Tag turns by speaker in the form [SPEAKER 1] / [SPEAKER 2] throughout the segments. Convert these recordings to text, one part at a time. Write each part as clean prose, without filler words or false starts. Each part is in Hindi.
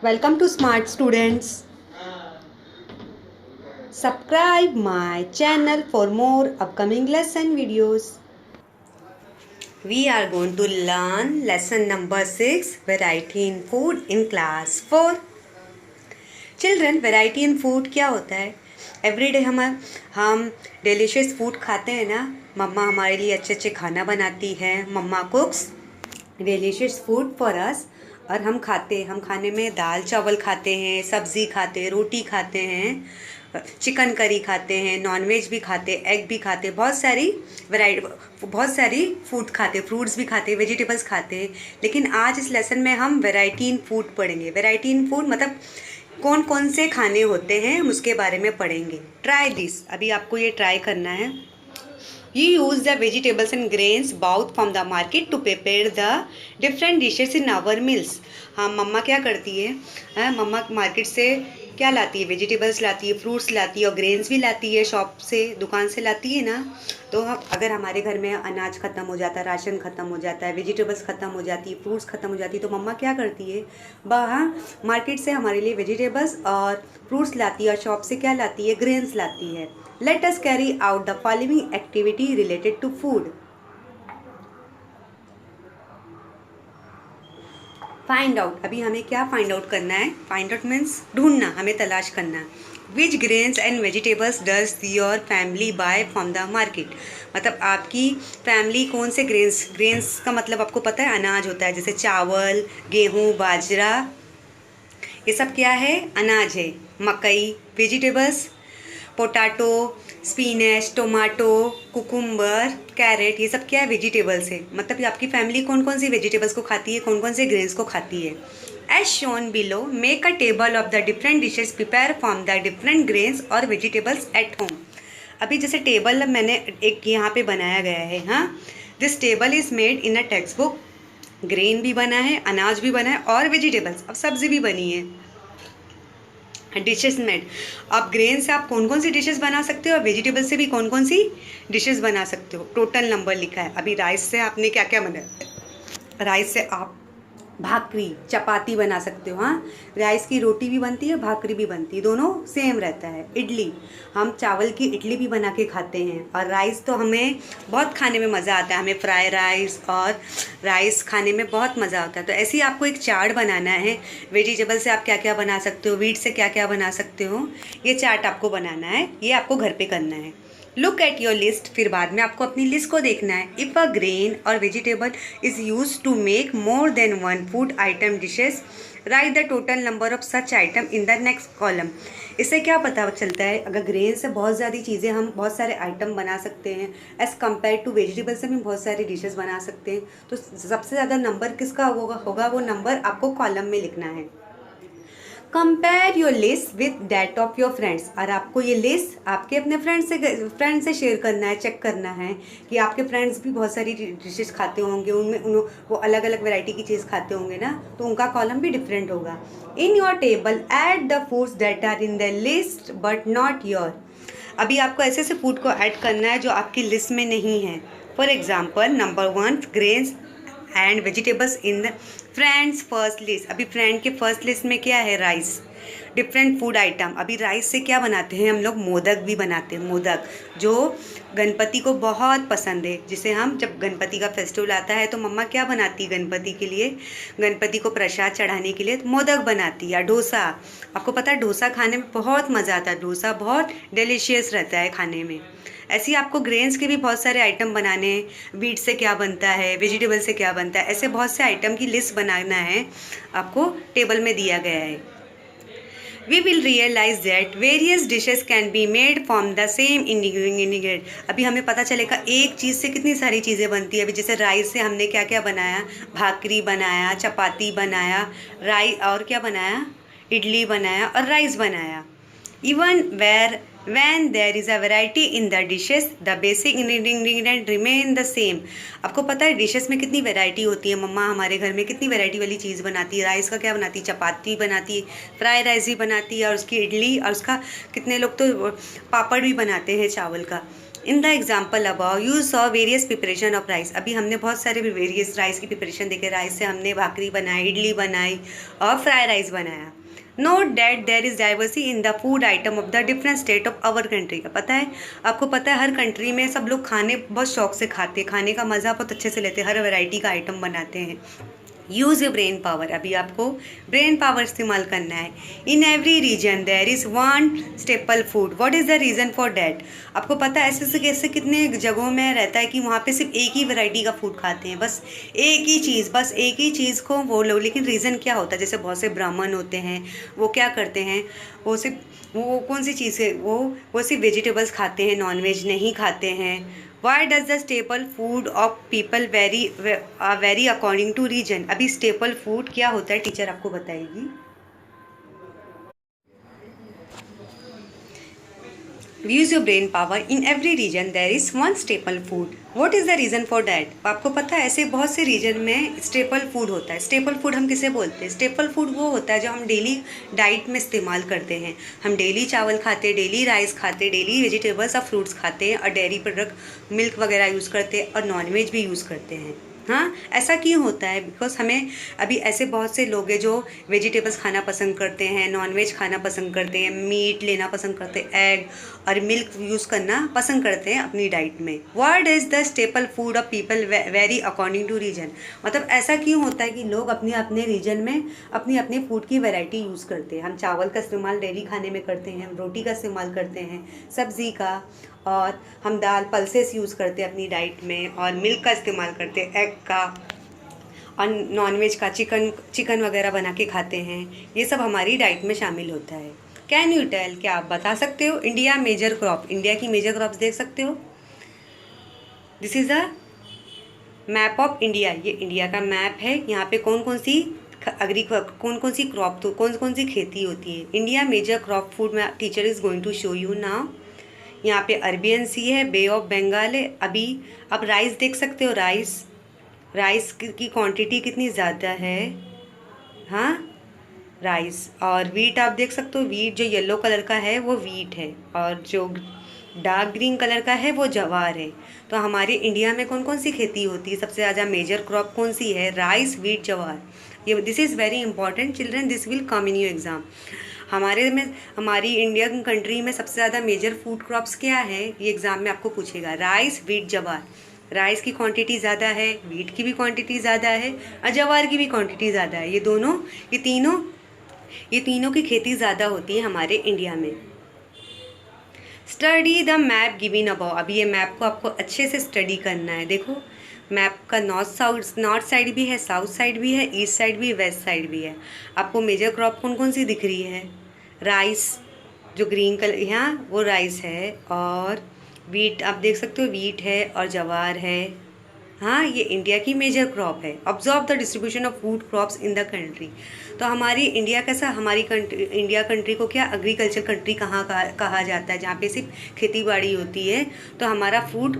[SPEAKER 1] Welcome to Smart Students. Subscribe my channel for more upcoming lesson videos. We are going to learn lesson number 6, variety in food in class 4. Children, variety in food क्या होता है? एवरीडे हम डिलीशियस फूड खाते हैं ना. मम्मा हमारे लिए अच्छे अच्छे खाना बनाती है. Mamma cooks delicious food for us. और हम खाने में दाल चावल खाते हैं, सब्ज़ी खाते हैं, रोटी खाते हैं, चिकन करी खाते हैं, नॉनवेज भी खाते, एग भी खाते, बहुत सारी फूड खाते, फ्रूट्स भी खाते, वेजिटेबल्स खाते हैं. लेकिन आज इस लेसन में हम वैरायटी इन फूड पढ़ेंगे. वैरायटी इन फूड मतलब कौन कौन से खाने होते हैं हम उसके बारे में पढ़ेंगे. Try this. अभी आपको ये ट्राई करना है. You use the vegetables and grains bought from the market to prepare the different dishes in our meals. हाँ, मम्मा क्या करती है, मम्मा मार्केट से क्या लाती है? वेजिटेबल्स लाती है, फ्रूट्स लाती है और ग्रेन्स भी लाती है. शॉप से, दुकान से लाती है ना. तो हम अगर हमारे घर में अनाज ख़त्म हो जाता है, राशन ख़त्म हो जाता है, वेजिटेबल्स ख़त्म हो जाती है, फ्रूट्स ख़त्म हो जाती है, तो मम्मा क्या करती है, वहाँ मार्केट से हमारे लिए वेजिटेबल्स और फ्रूट्स लाती है और शॉप से क्या लाती है? ग्रेन्स लाती है. Let us carry out the following activity related to food. Find out. अभी हमें क्या find out करना है? Find out means ढूंढना, हमें तलाश करना. Which grains and vegetables does your family buy from the market? मतलब आपकी फैमिली कौन से ग्रेन्स का मतलब आपको पता है? अनाज होता है, जैसे चावल, गेहूँ, बाजरा, ये सब क्या है? अनाज है. मकई, vegetables, potato, spinach, tomato, cucumber, carrot, ये सब क्या है? वेजिटेबल्स है. मतलब आपकी फैमिली कौन कौन सी वेजिटेबल्स को खाती है, कौन कौन से ग्रेन्स को खाती है. As shown below, make a table of the different dishes prepare from the different grains और वेजिटेबल्स एट होम. अभी जैसे टेबल मैंने एक यहाँ पे बनाया गया है. हाँ, this table is made in a text book. Grain भी बना है, अनाज भी बना है और वेजिटेबल्स, अब सब्जी भी बनी है. Dishes made. आप ग्रेन से आप कौन कौन सी डिशेस बना सकते हो और वेजिटेबल से भी कौन कौन सी डिशेस बना सकते हो. टोटल नंबर लिखा है. अभी राइस से आपने क्या क्या बनाया? राइस से आप भाकरी, चपाती बना सकते हो. हाँ, राइस की रोटी भी बनती है, भाकरी भी बनती है, दोनों सेम रहता है. इडली, हम चावल की इडली भी बना के खाते हैं. और राइस तो हमें बहुत खाने में मज़ा आता है. हमें फ्राई राइस और राइस खाने में बहुत मज़ा आता है. तो ऐसे ही आपको एक चार्ट बनाना है. वेजिटेबल से आप क्या क्या बना सकते हो, वीट से क्या क्या बना सकते हो, ये चार्ट आपको बनाना है. ये आपको घर पे करना है. Look at your list. फिर बाद में आपको अपनी लिस्ट को देखना है. इफ़ अ ग्रेन और vegetable is use to make more than one food item dishes, write the total number of such item in the next column. इससे क्या पता चलता है? अगर ग्रेन से बहुत ज़्यादा चीज़ें, हम बहुत सारे आइटम बना सकते हैं. एज़ कम्पेयर टू वेजिटेबल से भी बहुत सारी डिशेस बना सकते हैं. तो सबसे ज़्यादा नंबर किसका होगा वो नंबर आपको कॉलम में लिखना है. Compare your list with that of your friends. और आपको ये लिस्ट आपके अपने फ्रेंड से शेयर करना है. चेक करना है कि आपके फ्रेंड्स भी बहुत सारी डिशेस खाते होंगे, वो अलग अलग वैरायटी की चीज़ खाते होंगे ना, तो उनका कॉलम भी डिफरेंट होगा. In your table add the foods that are in the list but not your. अभी आपको ऐसे ऐसे फूड को ऐड करना है जो आपकी लिस्ट में नहीं है. For example, number 1 grains and vegetables in the friends first list. अभी फ्रेंड के फर्स्ट लिस्ट में क्या है? राइस. Different food item. अभी राइस से क्या बनाते हैं हम लोग? मोदक भी बनाते हैं. मोदक जो गणपति को बहुत पसंद है. जिसे हम, जब गणपति का फेस्टिवल आता है तो मम्मा क्या बनाती है गणपति के लिए? गणपति को प्रसाद चढ़ाने के लिए मोदक बनाती है. या डोसा. आपको पता है डोसा खाने में बहुत मज़ा आता है. डोसा बहुत डिलीशियस रहता है खाने में. ऐसे ही आपको ग्रेन्स के भी बहुत सारे आइटम बनाने हैं. वीट से क्या बनता है, वेजिटेबल से क्या बनता है, ऐसे बहुत से आइटम की लिस्ट बनाना है. आपको टेबल में दिया गया है. We will realise that various dishes can be made from the same ingredient. अभी हमें पता चलेगा एक चीज़ से कितनी सारी चीज़ें बनती है. अभी जैसे राइस से हमने क्या क्या बनाया? भाकरी बनाया, चपाती बनाया, और क्या बनाया? इडली बनाया और राइस बनाया. Even when there is a variety in the dishes, the basic ingredient remain the same. आपको पता है डिशेस में कितनी वैरायटी होती है? मम्मा हमारे घर में कितनी वैरायटी वाली चीज़ बनाती है. राइस का क्या बनाती है? चपाती बनाती है, फ्राई राइस भी बनाती है, और उसकी इडली, और उसका कितने लोग तो पापड़ भी बनाते हैं चावल का. In the example above you saw various preparation of rice. अभी हमने बहुत सारे वेरियस राइस की प्रिपरेशन देखे। राइस से हमने भाकरी बनाई, इडली बनाई और फ्राई राइस बनाया। Note that there is diversity in the food item of the different state of our country. पता है आपको, पता है हर कंट्री में सब लोग खाने बहुत शौक से खाते हैं, खाने का मज़ा बहुत अच्छे से लेते हैं, हर वैरायटी का आइटम बनाते हैं। Use your brain power. अभी आपको ब्रेन पावर इस्तेमाल करना है। In every region there is one staple food. What is the reason for that. आपको पता है ऐसे कैसे कितने जगहों में रहता है कि वहाँ पे सिर्फ एक ही वैरायटी का फूड खाते हैं, बस एक ही चीज़ को वो लोग। लेकिन रीज़न क्या होता है, जैसे बहुत से ब्राह्मण होते हैं, वो क्या करते हैं, वो सिर्फ वो कौन सी चीज़ है, वो सिर्फ वेजिटेबल्स खाते हैं, नॉनवेज नहीं खाते हैं। Why does the staple food of people vary according to region. अभी स्टेपल फूड क्या होता है टीचर आपको बताएगी। Use your brain power. In every region there is one staple food. What is the reason for that. आपको पता है ऐसे बहुत से रीजन में स्टेपल फूड होता है। स्टेपल फूड हम किसे बोलते हैं। स्टेपल फूड वो होता है जो हम डेली डाइट में इस्तेमाल करते हैं। हम डेली चावल खाते हैं, डेली राइस खाते हैं, डेली वेजिटेबल्स और फ्रूट्स खाते हैं और डेयरी प्रोडक्ट मिल्क वगैरह यूज़ करते हैं और नॉनवेज भी यूज़ करते हैं। हाँ, ऐसा क्यों होता है, बिकॉज हमें अभी ऐसे बहुत से लोग हैं जो वेजिटेबल्स खाना पसंद करते हैं, नॉनवेज खाना पसंद करते हैं, मीट लेना पसंद करते हैं, एग और मिल्क यूज़ करना पसंद करते हैं अपनी डाइट में। What is the staple food of people vary according to region. मतलब ऐसा क्यों होता है कि लोग अपने अपने रीजन में अपनी अपनी फूड की वैरायटी यूज़ करते हैं। हम चावल का इस्तेमाल डेली खाने में करते हैं, हम रोटी का इस्तेमाल करते हैं, सब्ज़ी का, और हम दाल पल्सेस यूज़ करते हैं अपनी डाइट में, और मिल्क का इस्तेमाल करते हैं, एग का, और नॉनवेज का चिकन वगैरह बना के खाते हैं। ये सब हमारी डाइट में शामिल होता है। कैन यू टेल, क्या आप बता सकते हो इंडिया मेजर क्रॉप। इंडिया की मेजर क्रॉप्स देख सकते हो। This is a map of India. ये इंडिया का मैप है। यहाँ पे कौन कौन सी कौन कौन सी क्रॉप तो कौन कौन सी खेती होती है। इंडिया मेजर क्रॉप फूड में teacher is going to show you now. यहाँ पे अरबियन सी है, बे ऑफ बंगाल है। अभी आप राइस देख सकते हो। राइस की क्वांटिटी कितनी ज़्यादा है। हाँ, राइस। और वीट आप देख सकते हो। वीट जो येलो कलर का है वो वीट है, और जो डार्क ग्रीन कलर का है वो जवार है। तो हमारे इंडिया में कौन कौन सी खेती होती है, सबसे ज़्यादा मेजर क्रॉप कौन सी है। राइस, वीट, जवार। ये this is very important children, this will come in your exam. हमारी इंडियन कंट्री में सबसे ज़्यादा मेजर फूड क्रॉप्स क्या है, ये एग्ज़ाम में आपको पूछेगा। राइस, वीट, जवार। राइस की क्वांटिटी ज़्यादा है, वीट की भी क्वांटिटी ज़्यादा है, और जवार की भी क्वांटिटी ज़्यादा है। ये तीनों की खेती ज़्यादा होती है हमारे इंडिया में। Study the map given about. अभी ये मैप को आपको अच्छे से स्टडी करना है। देखो मैप का नॉर्थ साइड भी है, साउथ साइड भी है, ईस्ट साइड भी, वेस्ट साइड भी है। आपको मेजर क्रॉप कौन कौन सी दिख रही है। राइस, जो ग्रीन कलर यहाँ वो राइस है, और वीट आप देख सकते हो, वीट है और जवार है। हाँ, ये इंडिया की मेजर क्रॉप है। Observe the distribution of food crops in the country. तो हमारी इंडिया कैसा, इंडिया कंट्री को क्या एग्रीकल्चर कंट्री कहा जाता है, जहाँ पे सिर्फ खेती बाड़ी होती है। तो हमारा फूड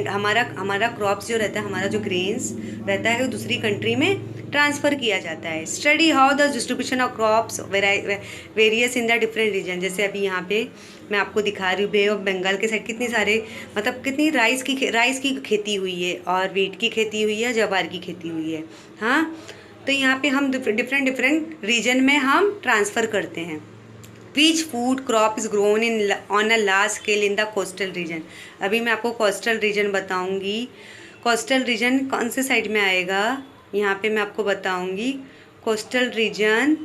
[SPEAKER 1] हमारा क्रॉप्स जो रहता है, हमारा जो ग्रेन्स रहता है, वो दूसरी कंट्री में ट्रांसफ़र किया जाता है। Study how the distribution of crops various in the different region. जैसे अभी यहाँ पे मैं आपको दिखा रही हूँ, बे ऑफ बंगाल के साइड कितनी सारे मतलब कितनी राइस की खेती हुई है, और वीट की खेती हुई है, जवार की खेती हुई है। हाँ, तो यहाँ पे हम डिफरेंट रीजन में हम ट्रांसफ़र करते हैं। Which food crop is grown in on a large scale in the coastal reason. अभी मैं आपको कोस्टल रीजन बताऊँगी। कोस्टल रीजन कौन से साइड में आएगा, यहाँ पे मैं आपको बताऊँगी। Coastal region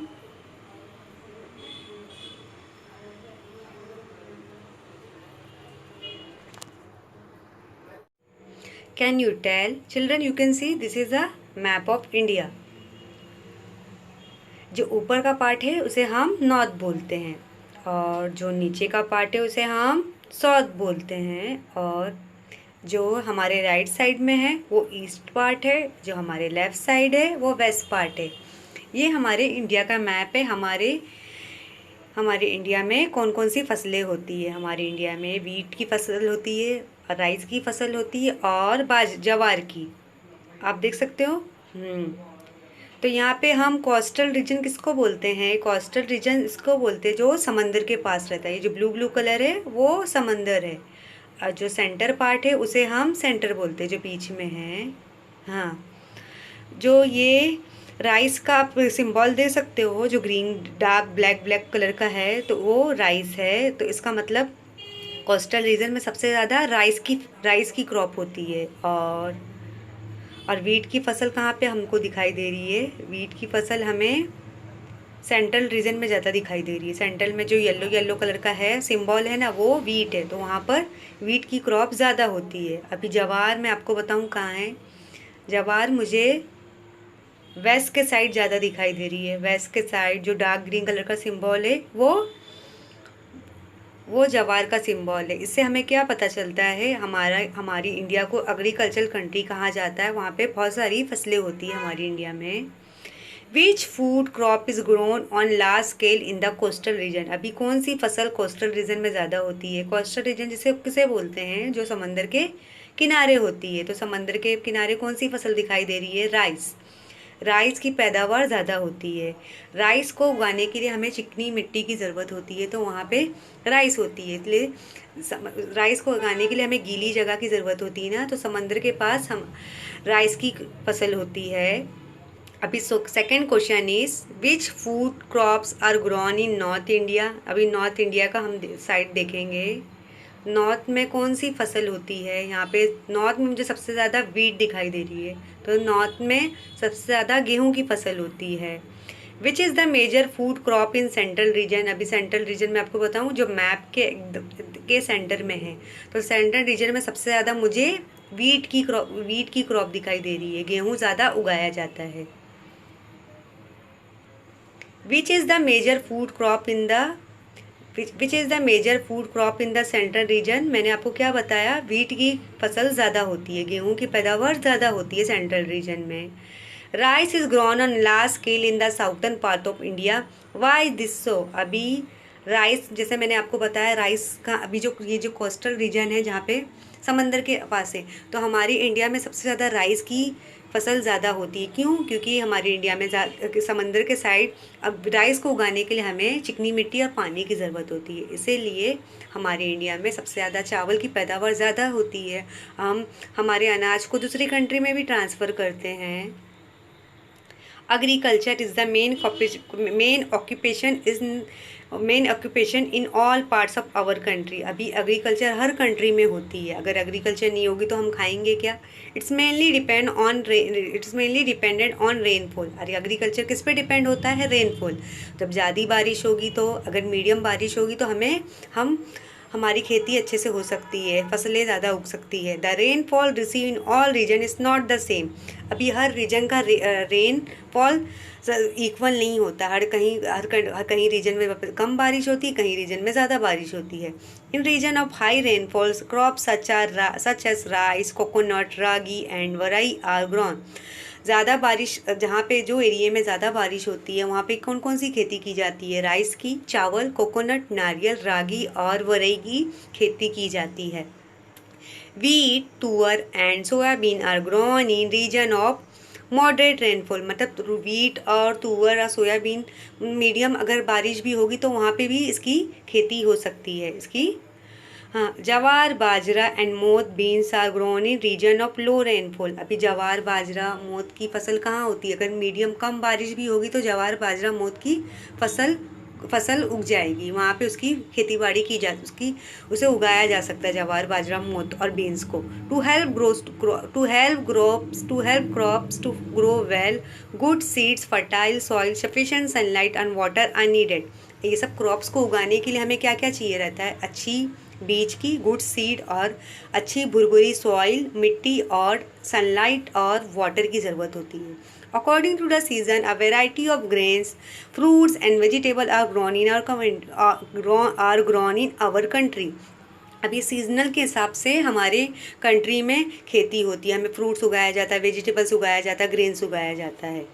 [SPEAKER 1] can you tell children, you can see this is a map of India. जो ऊपर का पार्ट है उसे हम नॉर्थ बोलते हैं, और जो नीचे का पार्ट है उसे हम साउथ बोलते हैं, और जो हमारे राइट साइड में है वो ईस्ट पार्ट है, जो हमारे लेफ़्ट साइड है वो वेस्ट पार्ट है। ये हमारे इंडिया का मैप है। हमारे इंडिया में कौन कौन सी फसलें होती है। हमारे इंडिया में वीट की फसल होती है, राइस की फसल होती है, और जवार की, आप देख सकते हो। तो यहाँ पे हम कोस्टल रीजन किसको बोलते हैं। कोस्टल रीजन इसको बोलते हैं जो समंदर के पास रहता है। ये जो ब्लू कलर है वो समंदर है, जो सेंटर पार्ट है उसे हम सेंटर बोलते हैं, जो बीच में है। हाँ, जो ये राइस का आप सिंबल दे सकते हो, जो green dark black black colour का है, तो वो राइस है। तो इसका मतलब कोस्टल रीजन में सबसे ज़्यादा राइस की क्रॉप होती है। और वीट की फसल कहाँ पे हमको दिखाई दे रही है? वीट की फसल हमें सेंट्रल रीजन में ज़्यादा दिखाई दे रही है। सेंट्रल में जो येलो येलो कलर का है सिंबल है ना, वो वीट है, तो वहाँ पर वीट की क्रॉप ज़्यादा होती है। अभी जवार मैं आपको बताऊँ कहाँ है। जवार मुझे वेस्ट के साइड ज़्यादा दिखाई दे रही है। वेस्ट के साइड जो डार्क ग्रीन कलर का सिंबल है वो जवार का सिंबल है। इससे हमें क्या पता चलता है, हमारी इंडिया को एग्रीकल्चरल कंट्री कहा जाता है। वहाँ पे बहुत सारी फसलें होती है हमारी इंडिया में। Which food crop is grown on large scale in the coastal reason? अभी कौन सी फसल कोस्टल रीजन में ज़्यादा होती है? कोस्टल रीजन जिसे किसे बोलते हैं? जो समंदर के किनारे होती है। तो समंदर के किनारे कौन सी फसल दिखाई दे रही है? राइस। राइस की पैदावार ज़्यादा होती है। राइस को उगाने के लिए हमें चिकनी मिट्टी की ज़रूरत होती है, तो वहाँ पे राइस होती है। इसलिए राइस को उगाने के लिए हमें गीली जगह की ज़रूरत होती है ना, तो समंदर के पास हम राइस की फसल होती है। अभी second question is which food crops are grown in North India? अभी नॉर्थ इंडिया का हम साइड देखेंगे। नॉर्थ में कौन सी फसल होती है? यहाँ पे नॉर्थ में मुझे सबसे ज़्यादा वीट दिखाई दे रही है, तो नॉर्थ में सबसे ज़्यादा गेहूं की फसल होती है। Which is the major food crop in central region? अभी सेंट्रल रीजन में आपको बताऊँ, जो मैप के सेंटर में है, तो सेंट्रल रीजन में सबसे ज़्यादा मुझे वीट की क्रॉप दिखाई दे रही है। गेहूँ ज़्यादा उगाया जाता है। Which is the major food crop in the central region? मैंने आपको क्या बताया? वीट की फसल ज़्यादा होती है, गेहूं की पैदावार ज़्यादा होती है सेंट्रल रीजन में। Rice is grown on large scale in the southern part of India, why this so? अभी राइस, जैसे मैंने आपको बताया, राइस का अभी ये जो कोस्टल रीजन है जहाँ पे समंदर के पास है, तो हमारी इंडिया में सबसे ज़्यादा राइस की फसल ज़्यादा होती है। क्यों? क्योंकि हमारी इंडिया में समंदर के साइड अब राइस को उगाने के लिए हमें चिकनी मिट्टी और पानी की ज़रूरत होती है। इसीलिए हमारे इंडिया में सबसे ज़्यादा चावल की पैदावार ज़्यादा होती है। हम हमारे अनाज को दूसरी कंट्री में भी ट्रांसफ़र करते हैं। Agriculture is the main occupation in all parts of our country. अभी एग्रीकल्चर हर कंट्री में होती है। अगर एग्रीकल्चर नहीं होगी तो हम खाएंगे क्या? It's mainly dependent on rainfall. अरे एग्रीकल्चर किस पे डिपेंड होता है? रेनफॉल। जब ज़्यादा बारिश होगी, तो अगर मीडियम बारिश होगी तो हमारी खेती अच्छे से हो सकती है, फसलें ज़्यादा उग सकती है। The rainfall receive in all region is not the same. अभी हर रीजन का रेनफॉल इक्वल नहीं होता। हर कहीं रीजन में कम बारिश होती है, कहीं रीजन में ज़्यादा बारिश होती है। In region of high rainfalls crops such as rice, coconut, ragi and varai are grown. ज़्यादा बारिश, जहाँ पे जो एरिया में ज़्यादा बारिश होती है वहाँ पे कौन कौन सी खेती की जाती है? राइस की, चावल, कोकोनट, नारियल, रागी और वरई की खेती की जाती है। Wheat, tur and soybean are grown in region of moderate rainfall. मतलब वीट और तुअर और सोयाबीन मीडियम अगर बारिश भी होगी तो वहाँ पे भी इसकी खेती हो सकती है। हाँ, jowar, bajra and moth beans are grown in region of low rainfall. अभी जवार, बाजरा, मोठ की फसल कहाँ होती है? अगर मीडियम कम बारिश भी होगी तो जवार, बाजरा, मोठ की फसल उग जाएगी। वहाँ पे उसकी खेती बाड़ी उसे उगाया जा सकता है, जवार, बाजरा, मोठ और बीन्स को। To help crops to grow well, good seeds, fertile soil, sufficient sunlight and water are needed. ये सब क्रॉप्स को उगाने के लिए हमें क्या क्या चाहिए रहता है? अच्छी बीज की, गुड सीड और अच्छी भुरभुरी सॉइल, मिट्टी और सनलाइट और वाटर की ज़रूरत होती है। According to the season a variety of grains, fruits and vegetable are grown in our country. अभी सीजनल के हिसाब से हमारे कंट्री में खेती होती है। हमें फ्रूट्स उगाया जाता है, वेजिटेबल्स उगाया जाता है, ग्रेन्स उगाया जाता है।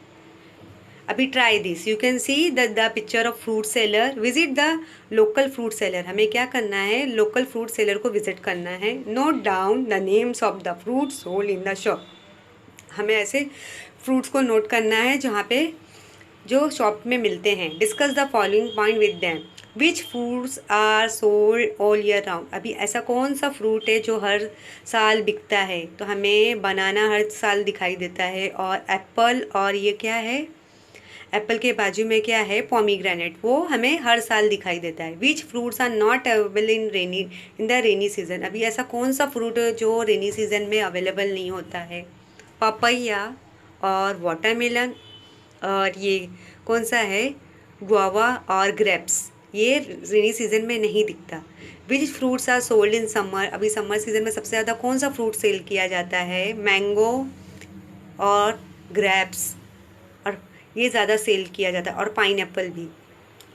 [SPEAKER 1] अभी try this, you can see the picture of fruit seller, visit the local fruit seller. हमें क्या करना है? लोकल फ्रूट सेलर को विजिट करना है। Note down the names of the fruits sold in the shop. हमें ऐसे फ्रूट्स को नोट करना है जहाँ पे जो शॉप में मिलते हैं। Discuss the following point with them. Which fruits are sold all year round, अभी ऐसा कौन सा फ्रूट है जो हर साल बिकता है? तो हमें बनाना हर साल दिखाई देता है, और एप्पल, और ये क्या है, एप्पल के बाजू में क्या है, पोमीग्रेनेट, वो हमें हर साल दिखाई देता है। Which fruits are not available in the rainy season, अभी ऐसा कौन सा फ्रूट है जो रेनी सीजन में अवेलेबल नहीं होता है? पपैया और वाटरमेलन, और ये कौन सा है, गुआवा और ग्रेप्स, ये रेनी सीजन में नहीं दिखता। Which fruits are sold in summer, अभी समर सीजन में सबसे ज़्यादा कौन सा फ्रूट सेल किया जाता है? मैंगो और ग्रेप्स, और ये ज़्यादा सेल किया जाता है, और पाइनएप्पल भी।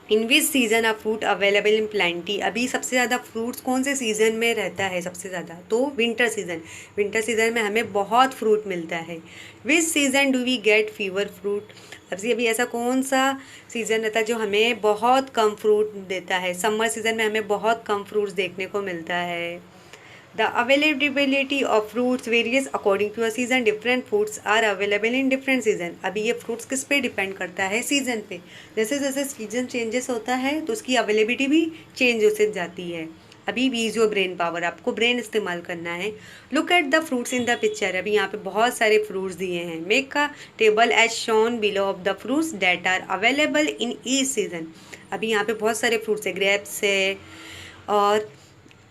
[SPEAKER 1] In which season of fruit available in plenty, अभी सबसे ज़्यादा फ्रूट्स कौन से सीज़न में रहता है सबसे ज़्यादा? तो विंटर सीजन, विंटर सीजन में हमें बहुत फ्रूट मिलता है। Which season do we get fewer fruit, अभी ऐसा कौन सा सीज़न रहता है जो हमें बहुत कम फ्रूट देता है? समर सीजन में हमें बहुत कम फ्रूट्स देखने को मिलता है। The availability of fruits various according to a season, different fruits are available in different season, अभी ये फ्रूट्स किस पे डिपेंड करता है? सीजन पे। जैसे जैसे सीजन चेंजेस होता है तो उसकी अवेलेबिलिटी भी चेंज होते जाती है। अभी यूज योर ब्रेन पावर, आपको ब्रेन इस्तेमाल करना है। Look at the fruits in the picture, अभी यहाँ पे बहुत सारे फ्रूट्स दिए हैं। Make a table as shown below of the fruits that are available in each season, अभी यहाँ पे बहुत सारे फ्रूट्स है, ग्रेप्स है, और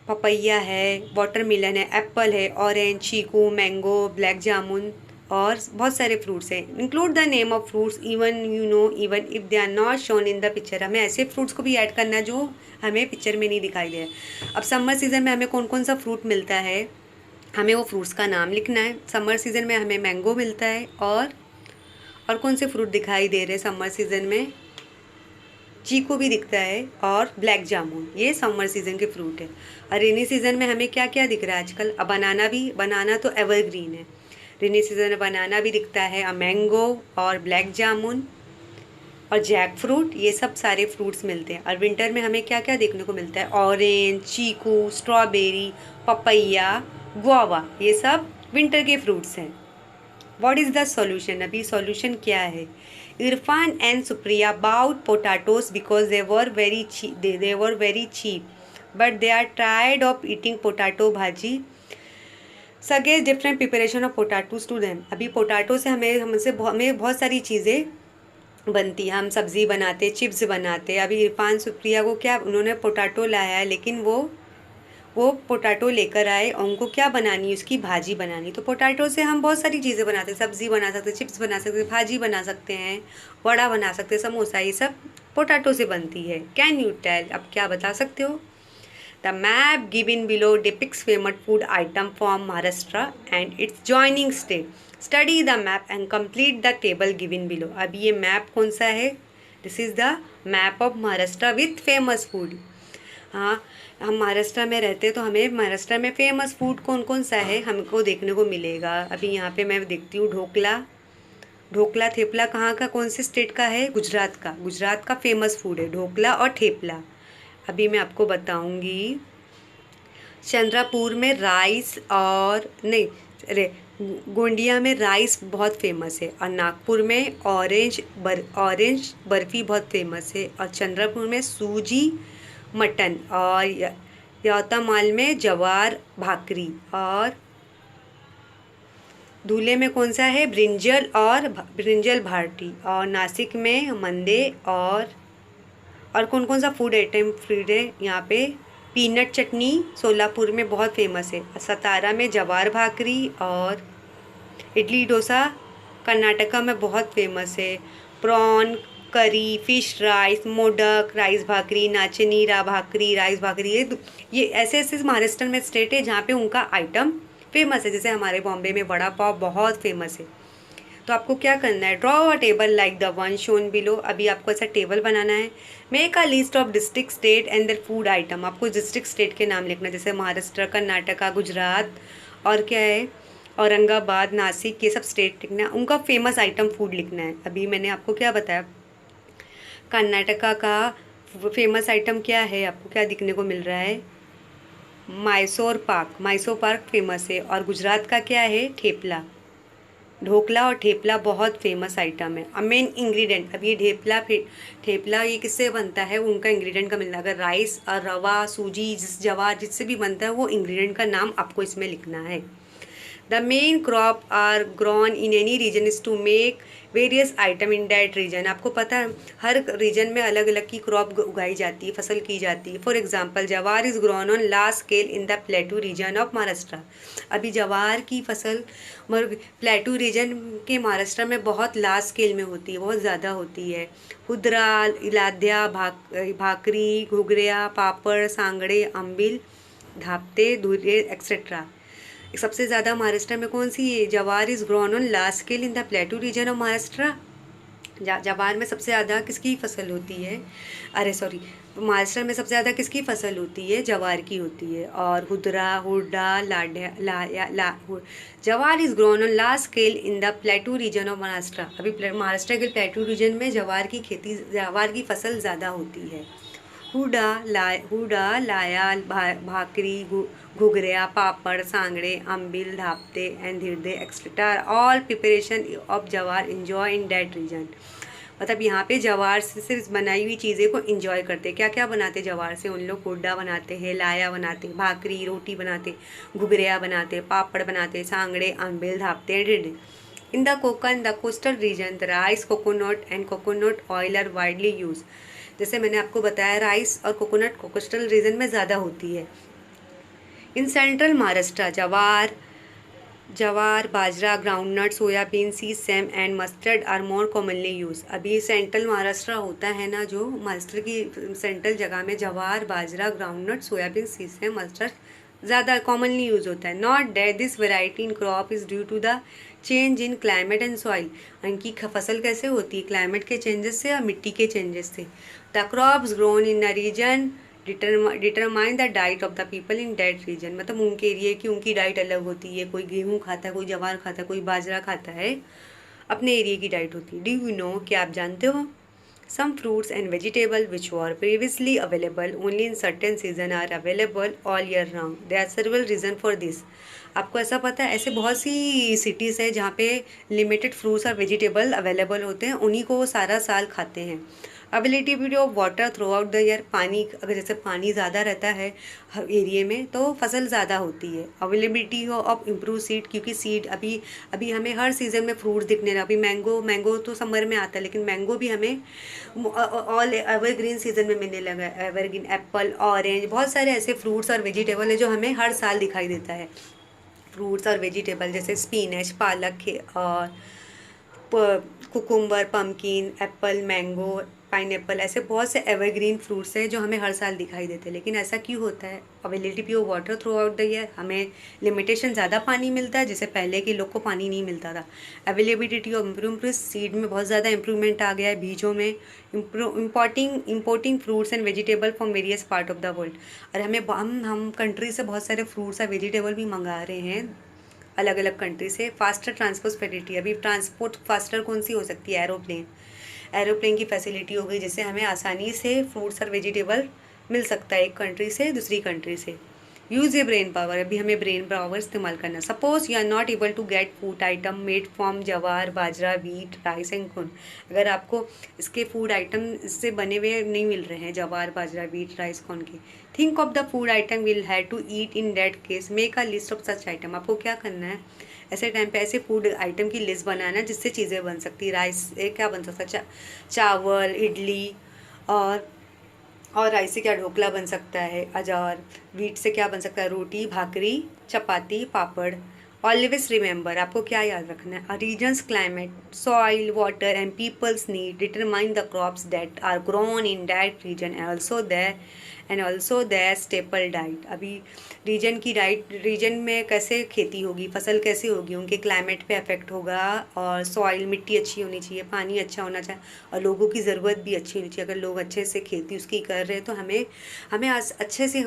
[SPEAKER 1] पपैया है, वाटरमेलन है, एप्पल है, orange, chikoo, mango, black jamun, और बहुत सारे फ्रूट्स हैं। Include the name of fruits even you know even if they are not shown in the picture, हमें ऐसे फ्रूट्स को भी ऐड करना है जो हमें पिक्चर में नहीं दिखाई दे। अब समर सीजन में हमें कौन कौन सा फ्रूट मिलता है, हमें वो फ्रूट्स का नाम लिखना है। समर सीजन में हमें मैंगो मिलता है, और कौन से फ्रूट दिखाई दे रहे हैं समर सीजन में? चीकू भी दिखता है, और ब्लैक जामुन, ये समर सीजन के फ्रूट है। और रेनी सीजन में हमें क्या क्या दिख रहा है आजकल? अब बनाना भी, बनाना तो एवरग्रीन है, रेनी सीजन में बनाना भी दिखता है, मैंगो और ब्लैक जामुन और जैक फ्रूट, ये सब सारे फ्रूट्स मिलते हैं। और विंटर में हमें क्या क्या देखने को मिलता है? Orange, chikoo, strawberry, papaya, guava, ये सब विंटर के फ्रूट्स हैं। व्हाट इज़ द सॉल्यूशन, अभी सॉल्यूशन क्या है? Irfan and Supriya bought potatoes because they were very cheap but they are tired of eating potato bhaji, suggest different preparation of potatoes to them, अभी पोटैटो से हमें बहुत सारी चीज़ें बनती है, हम सब्ज़ी बनाते, चिप्स बनाते। अभी इरफान सुप्रिया को क्या, उन्होंने पोटैटो लाया है, लेकिन वो पोटैटो लेकर आए और उनको क्या बनानी, उसकी भाजी बनानी। तो पोटैटो से हम बहुत सारी चीज़ें बनाते हैं, सब्ज़ी बना सकते हैं, चिप्स बना सकते हैं, भाजी बना सकते हैं, वड़ा बना सकते हैं, समोसा, ये सब पोटैटो से बनती है। कैन यू टेल, अब क्या बता सकते हो? The map given below depicts famous food item from Maharashtra and it's joining state, study the map and complete the table given below, अभी ये मैप कौन सा है? This is the map of Maharashtra with famous food. हाँ, हम महाराष्ट्र में रहते हैं तो हमें महाराष्ट्र में फेमस फूड कौन कौन सा है हमको देखने को मिलेगा। अभी यहाँ पे मैं देखती हूँ ढोकला थेपला कहाँ का, कौन से स्टेट का है? गुजरात का फेमस फूड है ढोकला और थेपला। अभी मैं आपको बताऊँगी, चंद्रपुर में राइस और नहीं अरे गोंडिया में राइस बहुत फेमस है, और नागपुर में ऑरेंज बर्फ़ी बहुत फेमस है, और चंद्रपुर में सूजी मटन, और यवतमाल में जवार भाकरी, और धुले में कौन सा है? ब्रिंजल भाटी, और नासिक में मंदे, और कौन कौन सा फूड आइटम फ्रीड है यहाँ पे? पीनट चटनी सोलापुर में बहुत फेमस है, सतारा में जवार भाकरी, और इडली डोसा कर्नाटका में बहुत फेमस है, प्रॉन करी, फिश राइस, मोदक राइस भाकरी, नाचनी रा भाकरी राइस भाकरी, ये ऐसे महाराष्ट्र में स्टेट है जहाँ पे उनका आइटम फेमस है। जैसे हमारे बॉम्बे में वड़ा पाव बहुत फेमस है। तो आपको क्या करना है? Draw a table like the one shown below, अभी आपको ऐसा टेबल बनाना है। Make a list of district state and their food item, आपको डिस्ट्रिक्ट स्टेट के नाम लिखना है, जैसे महाराष्ट्र, कर्नाटका, गुजरात, और क्या है, औरंगाबाद, नासिक, ये सब स्टेट लिखना है, उनका फेमस आइटम फूड लिखना है। अभी मैंने आपको क्या बताया, कर्नाटका का फेमस आइटम क्या है, आपको क्या दिखने को मिल रहा है? मैसूर पाक फेमस है, और गुजरात का क्या है? ठेपला। ढोकला और ठेपला बहुत फेमस आइटम है। अब मेन इंग्रेडिएंट, अब ये ढेपला फिर ठेपला ये किससे बनता है, उनका इंग्रेडिएंट का मिलना, अगर राइस और रवा सूजी जवार जिससे भी बनता है वो इंग्रेडिएंट का नाम आपको इसमें लिखना है। The main crop are grown in any region is to make various item in that region। आपको पता है हर रीजन में अलग अलग की क्रॉप उगाई जाती है, फसल की जाती है। For example jowar is grown on large scale in the plateau region of Maharashtra. अभी जवार की फसल प्लेटू रीजन के महाराष्ट्र में बहुत लार्ज स्केल में होती है, बहुत ज़्यादा होती है। हुद्रा, इलाध्या, भाकरी, घुघरिया, पापड़, सांगड़े, अम्बिल, धापते, धुरे एक्सेट्रा। सबसे ज़्यादा महाराष्ट्र में कौन सी है, jowar is grown on large scale in the plateau region of Maharashtra. Jowar में सबसे ज़्यादा किसकी फसल होती है, अरे सॉरी, महाराष्ट्र में सबसे ज़्यादा किसकी फसल होती है, जवार की होती है। और हुड्डा jowar is grown on large scale in the plateau region of Maharashtra. अभी महाराष्ट्र के प्लेटू रीजन में जवार की खेती, जवार की फसल ज़्यादा होती है। Hurda lahya, bhakri, घुघरिया, papad, Sangade, अम्बिल, dhapate and dhirde etcetera all preparation of jowar enjoy in that region. मतलब यहाँ पे जवार से सिर्फ बनाई हुई चीज़ें को इंजॉय करते। क्या क्या बनाते जवार से उन लोग, हुड्डा बनाते हैं, लाया बनाते, भाकरी रोटी बनाते, घुघरिया बनाते, पापड़ बनाते, sandge, अम्बिल, dhapate and dhirde. In the Konkan the coastal region the rice, coconut and coconut oil are widely use. जैसे मैंने आपको बताया राइस और कोकोनट कोस्टल रीजन में ज़्यादा होती है। इन central Maharashtra jowar, bajra, groundnut, soybean, sesame and mustard are more commonly use. अभी सेंट्रल महाराष्ट्र होता है ना, जो महाराष्ट्र की सेंट्रल जगह में jowar, bajra, groundnut, soybean, sesame, mustard ज़्यादा कॉमनली यूज होता है। Not that this variety in crop is due to the change in climate and soil. इनकी फसल कैसे होती है, क्लाइमेट के चेंजेस से और मिट्टी के चेंजेस से। The crops grown in a region determine the diet of the people in that region. मतलब उनके एरिए की उनकी डाइट अलग होती है, कोई गेहूँ खाता है, कोई जवार खाता है, कोई बाजरा खाता है, अपने एरिए की डाइट होती है। डू यू नो, क्या आप जानते हो, some fruits and vegetable which were previously available only in certain season are available all year round. There are several reason for this. आपको ऐसा पता है, ऐसे बहुत सी सिटीज़ है जहाँ पे लिमिटेड फ्रूट्स और वेजिटेबल अवेलेबल होते हैं, उन्हीं को वो सारा साल खाते हैं। Availability of water through out the year, पानी अगर जैसे पानी ज़्यादा रहता है एरिए में तो फसल ज़्यादा होती है। अवेलेबिलिटी ऑफ इम्प्रूव सीड, क्योंकि सीड अभी हमें हर सीज़न में फ्रूट दिखने लगा। अभी मैंगो तो समर में आता है, लेकिन मैंगो भी हमें ऑल एवरग्रीन सीजन में मिलने लगा है। एवरग्रीन, एप्पल, ऑरेंज, बहुत सारे ऐसे फ्रूट्स और वेजिटेबल है जो हमें हर साल दिखाई देता है। फ्रूट्स और वेजिटेबल जैसे स्पिनच, पालक और cucumber, pumpkin, Apple, mango, pineapple, ऐसे बहुत से एवरग्रीन फ्रूट्स हैं जो हमें हर साल दिखाई देते हैं। लेकिन ऐसा क्यों होता है, availability of water through out the year, हमें लिमिटेशन ज़्यादा पानी मिलता है जिससे पहले के लोग को पानी नहीं मिलता था। अवेलेबिलिटी ऑफ इम्प्रूव, सीड में बहुत ज़्यादा इम्प्रूवमेंट आ गया है, बीजों में। Importing fruits and vegetable from various part of the world. और हम कंट्री से बहुत सारे फ्रूट्स और वेजिटेबल भी मंगा रहे हैं अलग अलग कंट्री से। फास्टर ट्रांसपोर्ट फैसिलिटी, अभी ट्रांसपोर्ट फास्टर कौन सी हो सकती है, एरोप्लेन की फैसिलिटी हो गई, जिससे हमें आसानी से फ्रूट्स और वेजिटेबल मिल सकता है एक कंट्री से दूसरी कंट्री से। यूज़ ए ब्रेन पावर, अभी हमें ब्रेन पावर इस्तेमाल करना। Suppose you are not able to get food item made from jowar, bajra, wheat, rice and corn. अगर आपको इसके फूड आइटम इससे बने हुए नहीं मिल रहे हैं, jowar, bajra, wheat, rice, corn के, think of the food item will have to eat in that case, make a list of such item. आपको क्या करना है, ऐसे टाइम पे ऐसे फूड आइटम की लिस्ट बनाना जिससे चीज़ें बन सकती है। राइस से क्या बन सकता है, चावल, इडली, और राइस से क्या ढोकला बन सकता है, अचार, वीट से क्या बन सकता है, रोटी, भाकरी, चपाती, पापड़। ऑलवेज रिमेंबर, आपको क्या याद रखना है, reasons climate, soil, water and peoples need determine the crops that are grown in that region and also that staple diet. अभी रीजन की डाइट, रीजन में कैसे खेती होगी, फसल कैसे होगी, उनके क्लाइमेट पे अफेक्ट होगा। और सॉइल, मिट्टी अच्छी होनी चाहिए, पानी अच्छा होना चाहिए, और लोगों की ज़रूरत भी अच्छी होनी चाहिए। अगर लोग अच्छे से खेती उसकी कर रहे हैं तो हमें अच्छे से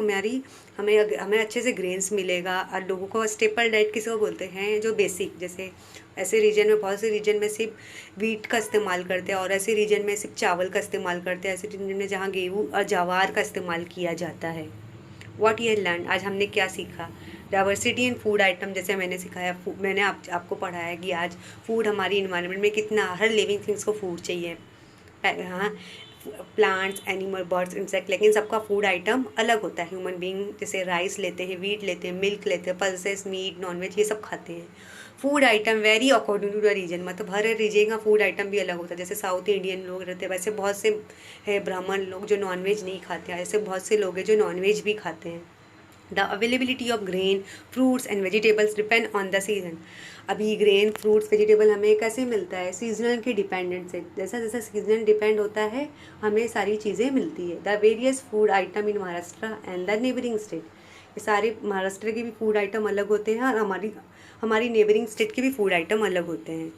[SPEAKER 1] हमें अच्छे से ग्रेन्स मिलेगा। और लोगों को स्टेपल डाइट किसी को बोलते हैं, जो बेसिक, जैसे ऐसे रीजन में, बहुत से रीजन में सिर्फ वीट का इस्तेमाल करते हैं और ऐसे रीजन में सिर्फ चावल का इस्तेमाल करते हैं, ऐसे रीजन में जहाँ गेहूँ और जवार का इस्तेमाल किया जाता है। व्हाट यू लर्न, आज हमने क्या सीखा। डाइवर्सिटी इन फूड आइटम, जैसे मैंने सिखाया, मैंने आपको पढ़ाया कि आज फूड हमारी इन्वायरमेंट में कितना, हर लिविंग थिंग्स को फूड चाहिए। हाँ, प्लांट्स, एनिमल, बर्ड्स, इंसेक्ट, लेकिन सबका फूड आइटम अलग होता है। ह्यूमन बीइंग जैसे राइस लेते हैं, वीट लेते हैं, मिल्क लेते हैं, पल्सेस, मीट, नॉनवेज, ये सब खाते हैं। Food item very according to the region, मतलब हर रीजन का फूड आइटम भी अलग होता है। जैसे साउथ इंडियन लोग रहते हैं, वैसे बहुत से है ब्राह्मण लोग जो नॉनवेज नहीं खाते हैं, ऐसे बहुत से लोग हैं जो नॉनवेज भी खाते हैं। The availability of grain, fruits and vegetables depend on the season. अभी ग्रेन, फ्रूट्स, वेजिटेबल हमें कैसे मिलता है, सीजनल के डिपेंडेंट से। जैसा जैसा सीजन डिपेंड होता है हमें सारी चीज़ें मिलती है। The various food item in Maharashtra and the neighbouring state, ये सारे महाराष्ट्र के भी फूड आइटम अलग होते हैं और हमारी नेबरिंग स्टेट के भी फूड आइटम अलग होते हैं।